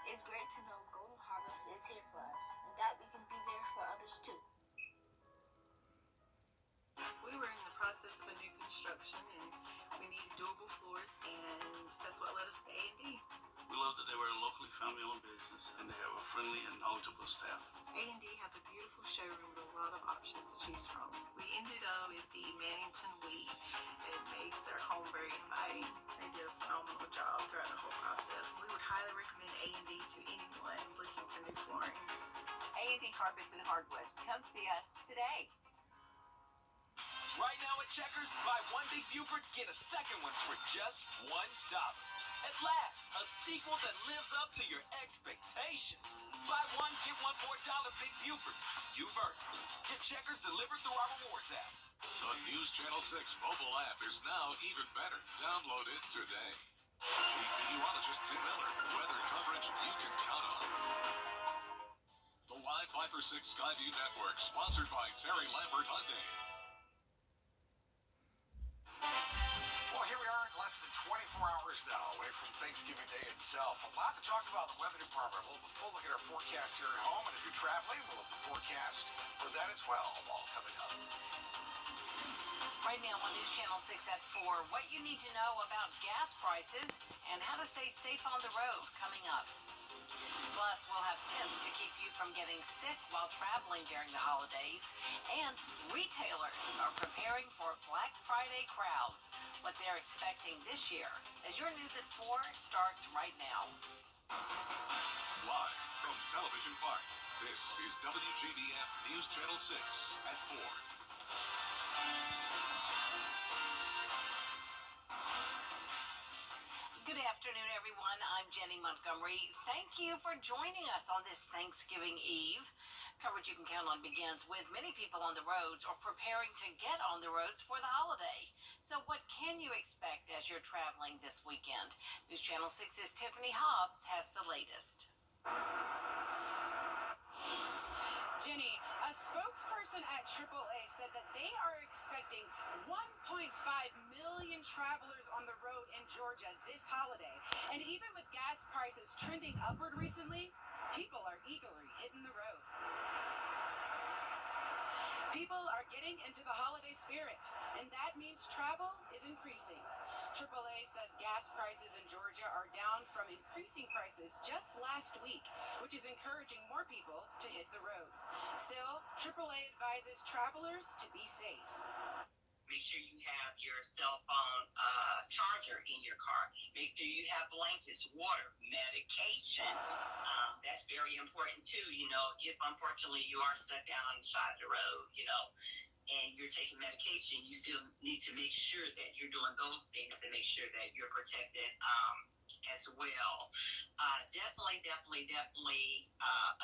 It's great to know Golden Harvest is here for us and that we can be there for others too. We were in the process of a new construction and we needed durable floors, and that's what led us to A&D. We love that they were a locally family-owned business and they have a friendly and knowledgeable staff. A&D has a beautiful showroom with a lot of options to choose from. We ended up with the Mannington Weed. It makes their home very inviting. They did a phenomenal job throughout the whole process. We would highly recommend A&D to anyone looking for new flooring. A&D Carpets and Hardwood. Come see us today. Right now at Checkers, buy one Big Buford, get a second one for just $1. At last, a sequel that lives up to your expectations. Buy one, get one for $1 Big Bufords. Buford. Get Checkers delivered through our rewards app. The News Channel 6 mobile app is now even better. Download it today. Chief Meteorologist Tim Miller. Weather coverage you can count on. The Live 5 for 6 Skyview Network, sponsored by Terry Lambert Hyundai. Well, here we are less than 24 hours now away from Thanksgiving Day itself. A lot to talk about in the weather department. We'll have a full look at our forecast here at home, and if you're traveling, we'll have the forecast for that as well, all coming up. Right now on News Channel 6 at 4, what you need to know about gas prices and how to stay safe on the road coming up. Plus, we'll have tips to keep you from getting sick while traveling during the holidays. And retailers are preparing for Black Friday crowds, what they're expecting this year. As your News at 4 starts right now. Live from Television Park, this is WJBF News Channel 6 at 4. Good afternoon, everyone. I'm Jenny Montgomery. Thank you for joining us on this Thanksgiving Eve. Coverage you can count on begins with many people on the roads or preparing to get on the roads for the holiday. So what can you expect as you're traveling this weekend? News Channel 6's Tiffany Hobbs has the latest. Jenny, a spokesperson at AAA said that they are expecting 1.5 million travelers on the road in Georgia this holiday. And even with gas prices trending upward recently, people are eagerly hitting the road. People are getting into the holiday spirit, and that means travel is increasing. AAA says gas prices in Georgia are down from increasing prices just last week, which is encouraging more people to hit the road. Still, AAA advises travelers to be safe. Make sure you have your cell phone charger in your car. Make sure you have blankets, water, medication. That's very important too. You know, if unfortunately you are stuck down on the side of the road, you know, and you're taking medication, you still need to make sure that you're doing those things to make sure that you're protected as well. Definitely,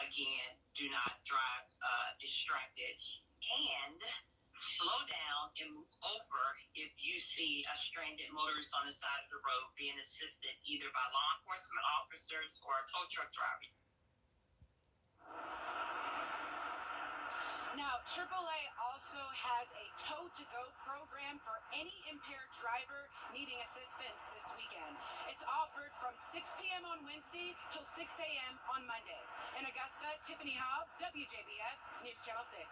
again, do not drive distracted. And slow down and move over if you see a stranded motorist on the side of the road being assisted either by law enforcement officers or a tow truck driver. Now, AAA also has a tow-to-go program for any impaired driver needing assistance this weekend. It's offered from 6 p.m. on Wednesday till 6 a.m. on Monday. In Augusta, Tiffany Hobbs, WJBF, News Channel 6.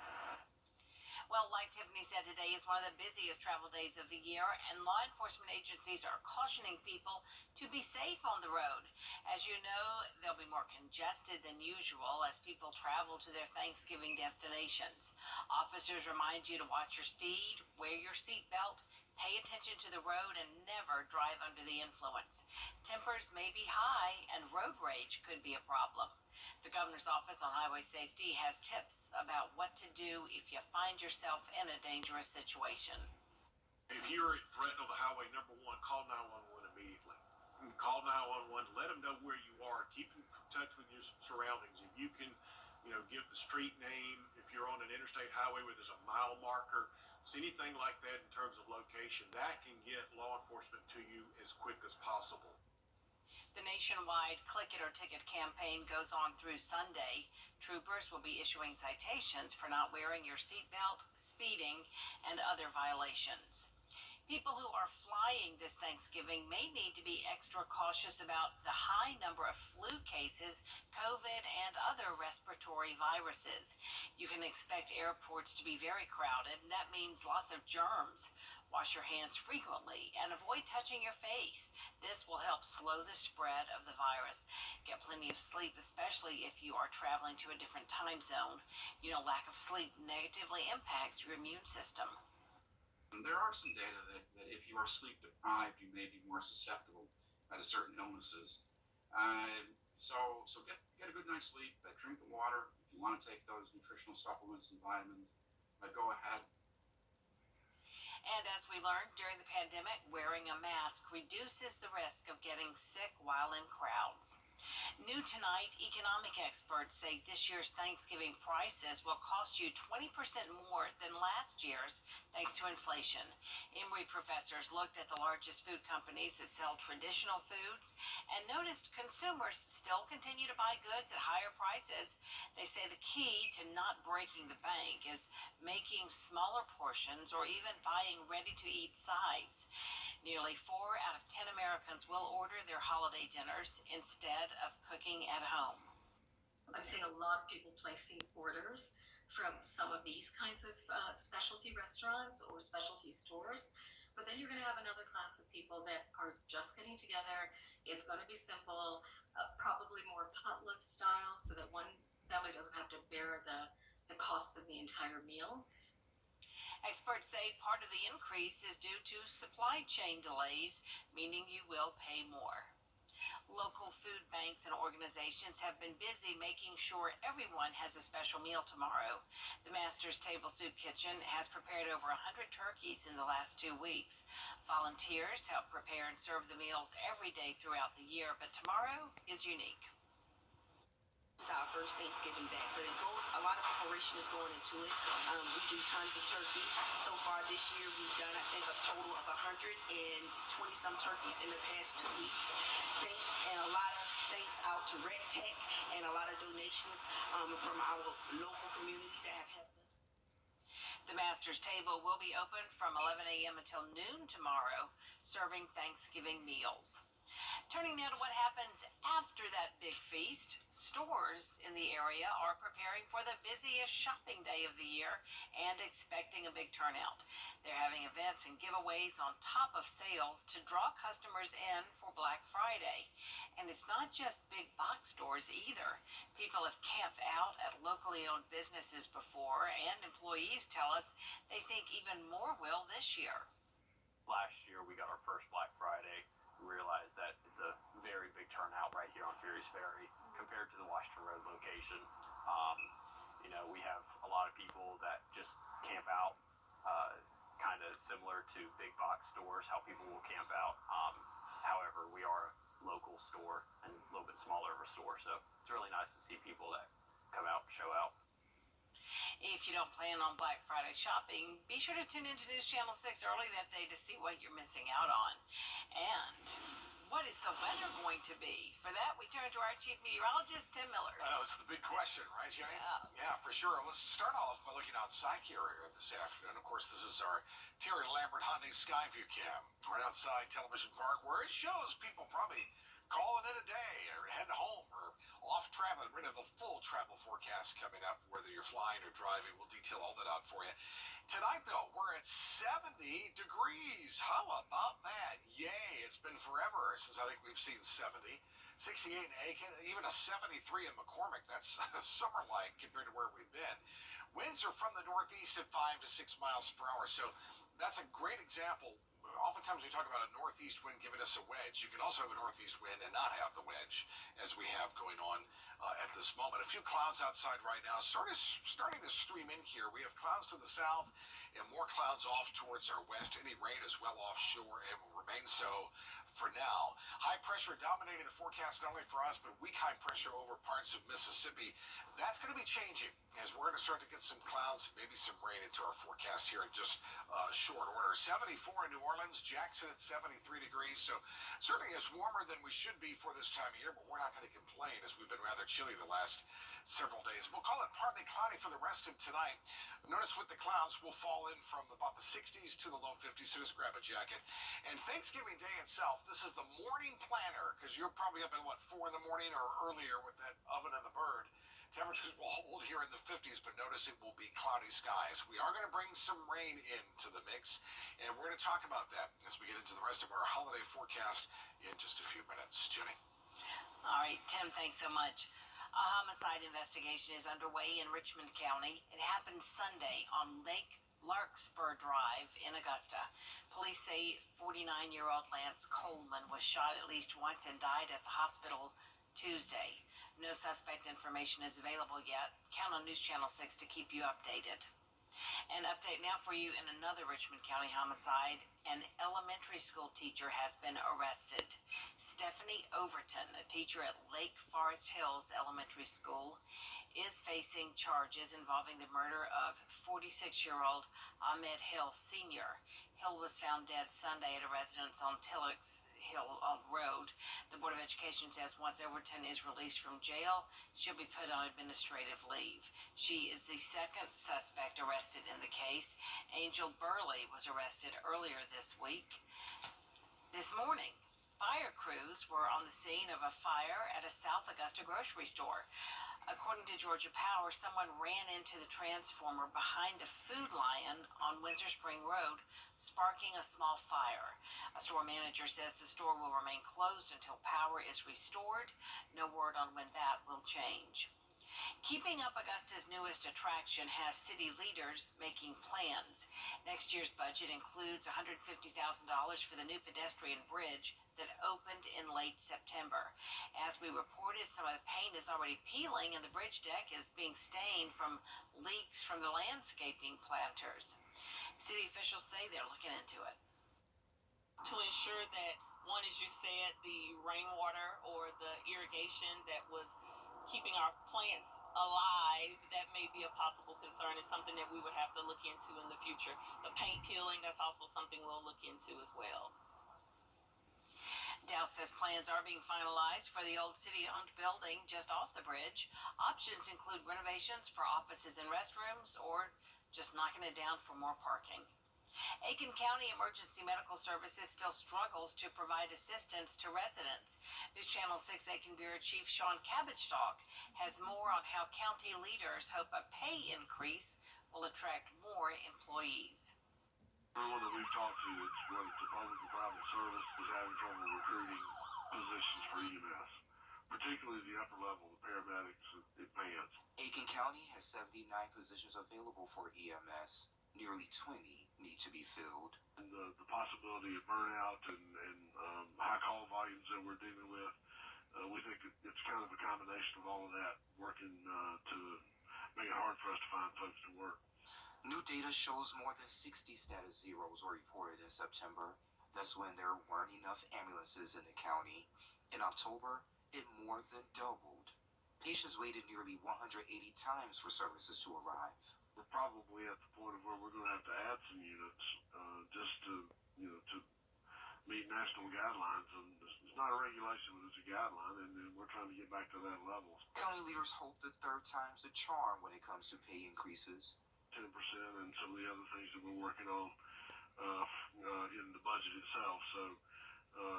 Well, like Tiffany said, today is one of the busiest travel days of the year, and law enforcement agencies are cautioning people to be safe on the road. As you know, they'll be more congested than usual as people travel to their Thanksgiving destinations. Officers remind you to watch your speed, wear your seatbelt, pay attention to the road, and never drive under the influence. Tempers may be high, and road rage could be a problem. The Governor's Office on Highway Safety has tips about what to do if you find yourself in a dangerous situation. If you're at threat on the highway, number one, call 911 immediately. Call 911, let them know where you are. Keep in touch with your surroundings. If you can, give the street name, if you're on an interstate highway where there's a mile marker, so anything like that in terms of location, that can get law enforcement to you as quick as possible. The nationwide Click It or Ticket campaign goes on through Sunday. Troopers will be issuing citations for not wearing your seatbelt, speeding, and other violations. People who are flying this Thanksgiving may need to be extra extra cautious about the high number of flu cases, COVID, and other respiratory viruses. You can expect airports to be very crowded, and that means lots of germs. Wash your hands frequently and avoid touching your face. This will help slow the spread of the virus. Get plenty of sleep, especially if you are traveling to a different time zone. Lack of sleep negatively impacts your immune system. There are some data that if you are sleep deprived, you may be more susceptible to certain illnesses. So get a good night's sleep. Drink the water. If you want to take those nutritional supplements and vitamins, go ahead. And as we learned during the pandemic, wearing a mask reduces the risk of getting sick while in crowds. New tonight, economic experts say this year's Thanksgiving prices will cost you 20% more than last year's thanks to inflation. Emory professors looked at the largest food companies that sell traditional foods and noticed consumers still continue to buy goods at higher prices. They say the key to not breaking the bank is making smaller portions or even buying ready-to-eat sides. Nearly 4 out of 10 Americans will order their holiday dinners instead of cooking at home. I'm seeing a lot of people placing orders from some of these kinds of specialty restaurants or specialty stores. But then you're going to have another class of people that are just getting together. It's going to be simple, probably more potluck style, so that one family doesn't have to bear the cost of the entire meal. Experts say part of the increase is due to supply chain delays, meaning you will pay more. Local food banks and organizations have been busy making sure everyone has a special meal tomorrow. The Master's Table Soup Kitchen has prepared over 100 turkeys in the last 2 weeks. Volunteers help prepare and serve the meals every day throughout the year, but tomorrow is unique. It's our first Thanksgiving back, but a lot of preparation is going into it. We do tons of turkey. So far this year, we've done, I think, a total of 120-some turkeys in the past 2 weeks. And a lot of thanks out to Red Tech and a lot of donations from our local community that have helped us. The Master's Table will be open from 11 a.m. until noon tomorrow, serving Thanksgiving meals. Turning now to what happens after that big feast, stores in the area are preparing for the busiest shopping day of the year and expecting a big turnout. They're having events and giveaways on top of sales to draw customers in for Black Friday. And it's not just big box stores either. People have camped out at locally owned businesses before, and employees tell us they think even more will this year. Last year we got our first Black Friday. We realized that it's a very big turnout right here on Ferries Ferry compared to the Washington Road location. We have a lot of people that just camp out, kind of similar to big box stores, how people will camp out. However, we are a local store and a little bit smaller of a store, so it's really nice to see people that come out and show out. If you don't plan on Black Friday shopping, be sure to tune into News Channel 6 early that day to see what you're missing out on. And what is the weather going to be? For that, we turn to our chief meteorologist, Tim Miller. I know, it's the big question, right, Jenny? Yeah, for sure. Let's start off by looking outside here this afternoon. Of course, this is our Terry Lambert Hyundai Skyview cam. Right outside Television Park, where it shows people probably calling it a day or heading home or off traveling. We're going to have a full travel forecast coming up, whether you're flying or driving. We'll detail all that out for you. Tonight, though, we're at 70 degrees. How about that? Yay. It's been forever since I think we've seen 70. 68 in Aiken, even a 73 in McCormick. That's summer-like compared to where we've been. Winds are from the northeast at 5 to 6 miles per hour. So that's a great example. Oftentimes we talk about a northeast wind giving us a wedge. You can also have a northeast wind and not have the wedge, as we have going on at this moment. A few clouds outside right now. Starting to stream in here. We have clouds to the south and more clouds off towards our west. Any rain is well offshore and will remain so for now. High pressure dominating the forecast not only for us, but weak high pressure over parts of Mississippi. That's going to be changing as we're going to start to get some clouds, maybe some rain into our forecast here in just short order. 74 in New Orleans, Jackson at 73 degrees. So certainly it's warmer than we should be for this time of year, but we're not going to complain as we've been rather chilly the last several days. We'll call it partly cloudy for the rest of tonight. Notice with the clouds will fall fall in from about the 60s to the low 50s, so just grab a jacket. And Thanksgiving Day itself, this is the morning planner, because you're probably up at, 4 in the morning or earlier with that oven and the bird. Temperatures will hold here in the 50s, but notice it will be cloudy skies. We are going to bring some rain into the mix, and we're going to talk about that as we get into the rest of our holiday forecast in just a few minutes. Jenny? All right, Tim, thanks so much. A homicide investigation is underway in Richmond County. It happened Sunday on Lake Larkspur Drive in Augusta. Police say 49-year-old Lance Coleman was shot at least once and died at the hospital Tuesday. No suspect information is available yet. Count on News Channel 6 to keep you updated. An update now for you in another Richmond County homicide. An elementary school teacher has been arrested. Stephanie Overton, a teacher at Lake Forest Hills Elementary School, is facing charges involving the murder of 46-year-old Ahmed Hill Sr. Hill was found dead Sunday at a residence on Tillix Hill Road. The Board of Education says once Overton is released from jail, she'll be put on administrative leave. She is the second suspect arrested in the case. Angel Burley was arrested earlier this week. This morning, fire crews were on the scene of a fire at a South Augusta grocery store. According to Georgia Power, someone ran into the transformer behind the Food Lion on Windsor Spring Road, sparking a small fire. A store manager says the store will remain closed until power is restored. No word on when that will change. Keeping Up Augusta's newest attraction has city leaders making plans. Next year's budget includes $150,000 for the new pedestrian bridge that opened in late September. As we reported, some of the paint is already peeling and the bridge deck is being stained from leaks from the landscaping planters. City officials say they're looking into it. To ensure that, one, as you said, the rainwater or the irrigation that was keeping our plants alive, that may be a possible concern. It's something that we would have to look into in the future. The paint peeling, that's also something we'll look into as well. Dow says plans are being finalized for the old city-owned building just off the bridge. Options include renovations for offices and restrooms or just knocking it down for more parking. Aiken County Emergency Medical Services still struggles to provide assistance to residents. News Channel 6 Aiken Bureau Chief Sean Cabbage-Talk has more on how county leaders hope a pay increase will attract more employees. Everyone that we've talked to, it's whether it's a public or private service, is having trouble recruiting positions for EMS, particularly the upper level, the paramedics and advanced. Aiken County has 79 positions available for EMS. Nearly 20 need to be filled. And the possibility of burnout and high call volumes that we're dealing with, we think it's kind of a combination of all of that working to make it hard for us to find folks to work. New data shows more than 60 status zeros were reported in September. That's when there weren't enough ambulances in the county. In October, it more than doubled. Patients waited nearly 180 times for services to arrive. We're probably at the point of where we're going to have to add some units just to meet national guidelines. And it's not a regulation, but it's a guideline, and we're trying to get back to that level. County leaders hope the third time's the charm when it comes to pay increases. 10% and some of the other things that we're working on in the budget itself. So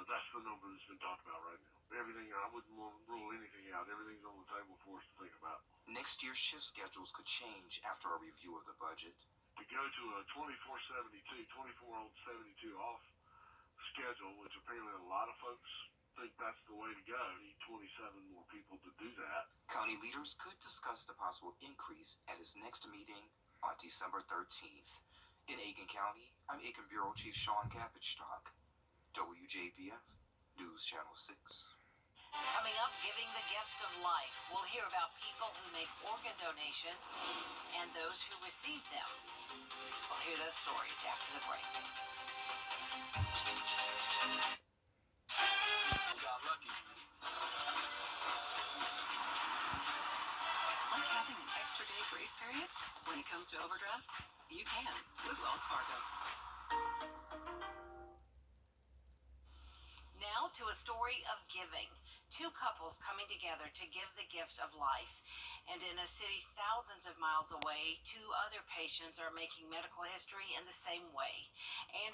that's the number that's been talked about right now. Everything, I wouldn't want to rule anything out. Everything's on the table for us to think about. Next year's shift schedules could change after a review of the budget. To go to a 24 on 72 off schedule, which apparently a lot of folks think that's the way to go. Need 27 more people to do that. County leaders could discuss the possible increase at its next meeting on December 13th. In Aiken County, I'm Aiken Bureau Chief Sean Cabbage-Talk, WJBF News Channel 6. Coming up, giving the gift of life. We'll hear about people who make organ donations and those who receive them. We'll hear those stories after the break. We got lucky. Like having an extra day grace period? When it comes to overdrafts, you can with Wells Fargo. Now to to a story of giving. Two couples coming together to give the gift of life. And in a city thousands of miles away, two other patients are making medical history in the same way.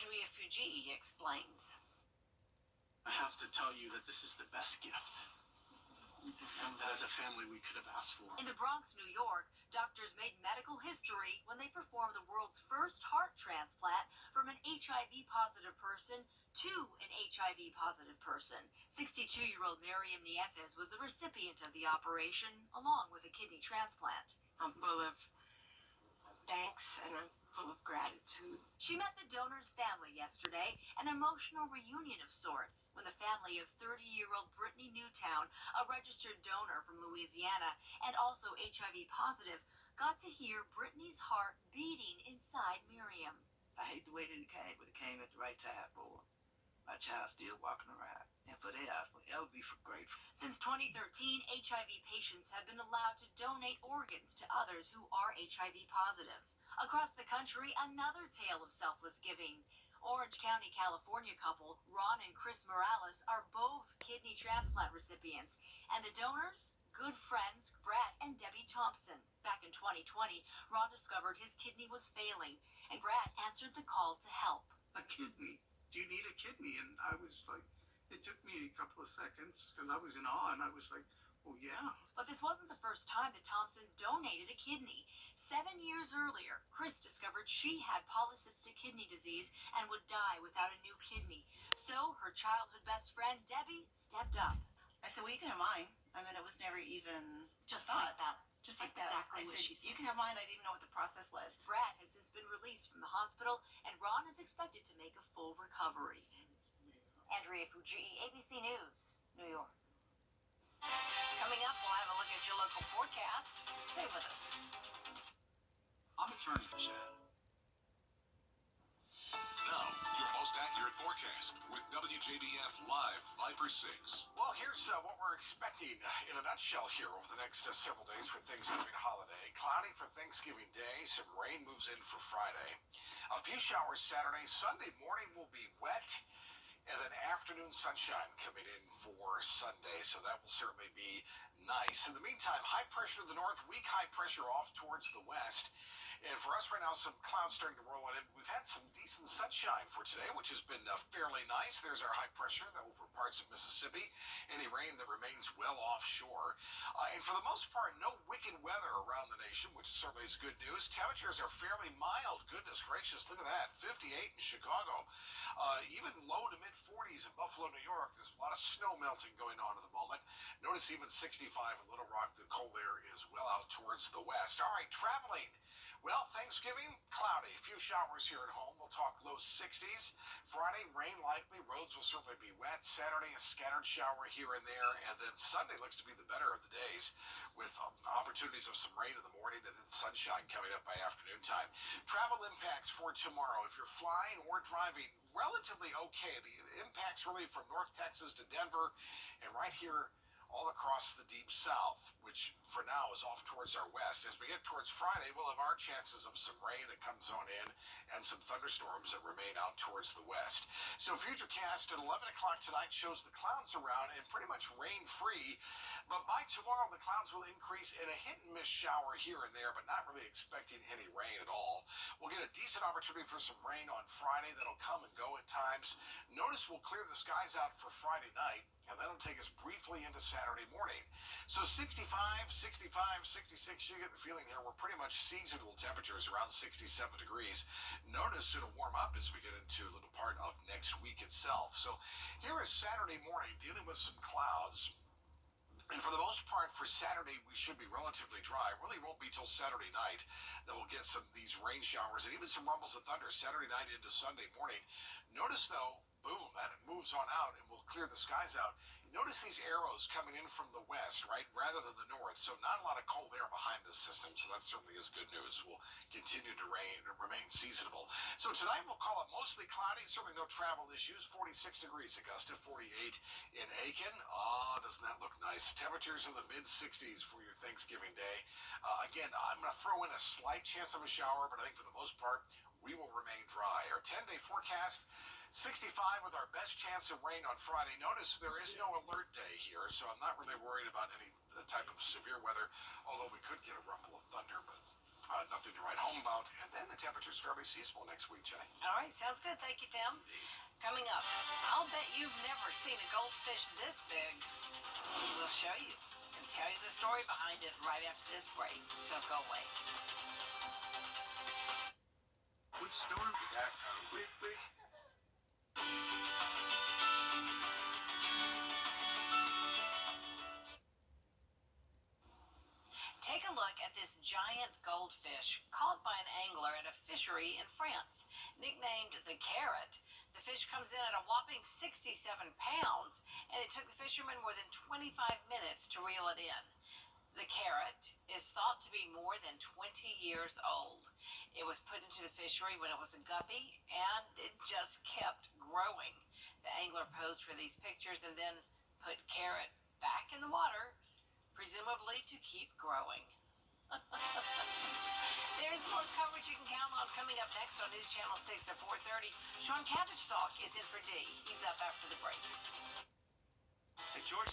Wjbf explains. I have to tell you that this is the best gift that as a family we could have asked for. In the Bronx, New York, doctors made medical history when they performed the world's first heart transplant from an HIV-positive person to an HIV-positive person. 62-year-old Miriam Niefes was the recipient of the operation, along with a kidney transplant. I'm full of thanks and I'm full of gratitude. She met the donor's family yesterday, an emotional reunion of sorts, when the family of 30-year-old Brittany Newtown, a registered donor from Louisiana and also HIV positive, got to hear Brittany's heart beating inside Miriam. I hate to wait till it came, but it came at the right time for her. My child's still walking around, and for that, I'll forever be grateful. Since 2013, HIV patients have been allowed to donate organs to others who are HIV positive. Across the country, another tale of selfless giving. Orange County, California couple Ron and Chris Morales are both kidney transplant recipients, and the donors, good friends Brad and Debbie Thompson. Back in 2020, Ron discovered his kidney was failing, and Brad answered the call to help. A kidney? Do you need a kidney? And I was like, it took me a couple of seconds because I was in awe, and I was like, well, yeah. But this wasn't the first time the Thompsons donated a kidney. 7 years earlier, Chris discovered she had polycystic kidney disease and would die without a new kidney. So her childhood best friend, Debbie, stepped up. I said, well, you can have mine. I mean, it was never even Just thought. like that. Just like Exactly that. I what said, she said. you can have mine. I didn't even know what the process was. Brad has since been released from the hospital, and Ron is expected to make a full recovery. Wjbf, ABC News, New York. Coming up, we'll have a look at your local forecast. Stay with us. I'm attorney Chad. Now, your most accurate forecast with WJBF Live Viper 6. Well, here's what we're expecting in a nutshell here over the next several days for Thanksgiving holiday. Cloudy for Thanksgiving Day. Some rain moves in for Friday. A few showers Saturday. Sunday morning will be wet. And then afternoon sunshine coming in for Sunday. So that will certainly be nice. In the meantime, high pressure to the north, weak high pressure off towards the west. And for us right now, some clouds starting to roll in. We've had some decent sunshine for today, which has been fairly nice. There's our high pressure over parts of Mississippi. Any rain that remains well offshore. And for the most part, no wicked weather around the nation, which certainly is good news. Temperatures are fairly mild. Goodness gracious, look at that. 58 in Chicago. Even low to mid 40s in Buffalo, New York. There's a lot of snow melting going on at the moment. Notice even 65 in Little Rock. The cold air is well out towards the west. All right, traveling. Well, Thanksgiving, cloudy. A few showers here at home. We'll talk low 60s. Friday, rain likely. Roads will certainly be wet. Saturday, a scattered shower here and there. And then Sunday looks to be the better of the days with opportunities of some rain in the morning and then sunshine coming up by afternoon time. Travel impacts for tomorrow. If you're flying or driving, relatively okay. The impacts really from North Texas to Denver and right here all across the deep south, which for now is off towards our west. As we get towards Friday, we'll have our chances of some rain that comes on in and some thunderstorms that remain out towards the west. So Futurecast at 11 o'clock tonight shows the clouds around and pretty much rain-free. But by tomorrow, the clouds will increase in a hit-and-miss shower here and there, but not really expecting any rain at all. We'll get a decent opportunity for some rain on Friday that'll come and go at times. Notice we'll clear the skies out for Friday night, and that'll take us briefly into Saturday morning. So 65, 66, you get the feeling here, we're pretty much seasonal temperatures around 67 degrees. Notice it'll warm up as we get into a little part of next week itself. So here is Saturday morning dealing with some clouds. And for the most part, for Saturday, we should be relatively dry. It really won't be till Saturday night that we'll get some of these rain showers and even some rumbles of thunder Saturday night into Sunday morning. Notice, though, boom, that it moves on out and we'll clear the skies out. Notice these arrows coming in from the west, right, rather than the north. So not a lot of cold air behind this system, so that certainly is good news. We'll continue to remain seasonable. So tonight we'll call it mostly cloudy, certainly no travel issues. 46 degrees Augusta, 48 in Aiken. Oh, doesn't that look nice? Temperatures in the mid-60s for your Thanksgiving Day. Again, I'm going to throw in a slight chance of a shower, but I think for the most part, we will remain dry. Our 10-day forecast 65 with our best chance of rain on Friday. Notice there is no alert day here, so I'm not really worried about any type of severe weather, although we could get a rumble of thunder, but nothing to write home about. And then the temperature's fairly seasonable next week, Jenny. All right, sounds good. Thank you, Tim. Coming up, I'll bet you've never seen a goldfish this big. We'll show you and tell you the story behind it right after this break. Don't go away. With storm that quickly. Take a look at this giant goldfish caught by an angler at a fishery in France. Nicknamed the carrot, the fish comes in at a whopping 67 pounds, and it took the fishermen more than 25 minutes to reel it in. The carrot is thought to be more than 20 years old. It was put into the fishery when it was a guppy, and it just kept growing. The angler posed for these pictures and then put carrot back in the water, presumably to keep growing. There's more coverage you can count on coming up next on News Channel 6 at 4:30. Sean Cabbage Talk is in for D. He's up after the break. At George